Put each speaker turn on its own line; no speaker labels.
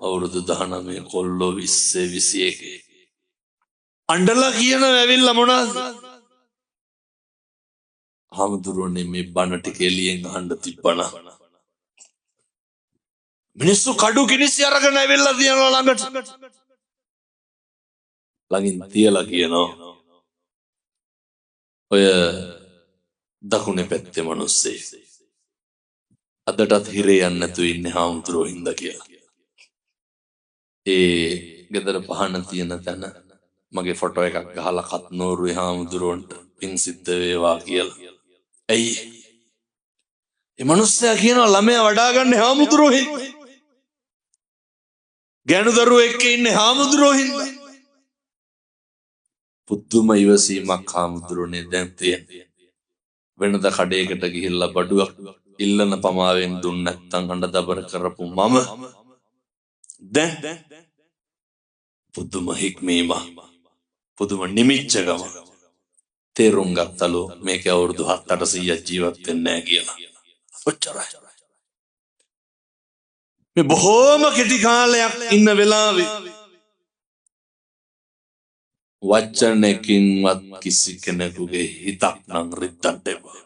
අවුරුදු 19 කොල්ලෝ 20 21 අඬලා කියන ඇවිල්ලා මොනවාද හාමුදුරුවනේ මේ බණ ටික එළියෙන් අහන්න තිබ්බන මිනිස්සු කඩු කිනිසි අරගෙන ඇවිල්ලා තියනවා ළඟට ළඟින් තියලා කියනවා ඔය දකුණේ පැත්තේ මිනිස්සේ අදටත් හිරේ යන්නේ නැතුව ඉන්නේ හාමුදුරුවෝ හින්දා කියලා ඒ ගෙදර පහන තියෙන තැන මගේ ෆොටෝ එකක් ගහලා කත්නෝරුවේ හාමුදුරුවන්ට පින් සිද්ධ වේවා කියලා. ඇයි? මේ මිනිස්සයා කියනවා ළමයා වඩා ගන්න හාමුදුරුවෝ හින්දා. ගෑනු දරුවෝ එක්ක ඉන්නේ හාමුදුරුවෝ හින්දා. පුදුම ඉවසීමක් හාමුදුරුවනේ දැන් තියෙන්නේ. වෙනදා කඩේකට ගිහිල්ලා බඩුවක් ඉල්ලන පමාවෙන් දුන්න නැත්නම් අඬ දබර කරපු මම දැන් පුදුම හික්මීම පුදුම නිමිච්චකම තේරුම් ගත්තලු මේක අවුරුදු 7-800ක් ජීවත් වෙන්නේ නැහැ කියලා. ඔච්චරයි. මේ බොහෝම කෙටි කාලයක් ඉන්න වෙලාවේ වචනකින්වත් කිසි කෙනෙකුගේ හිතක් නම් රිද්දන්න එපා.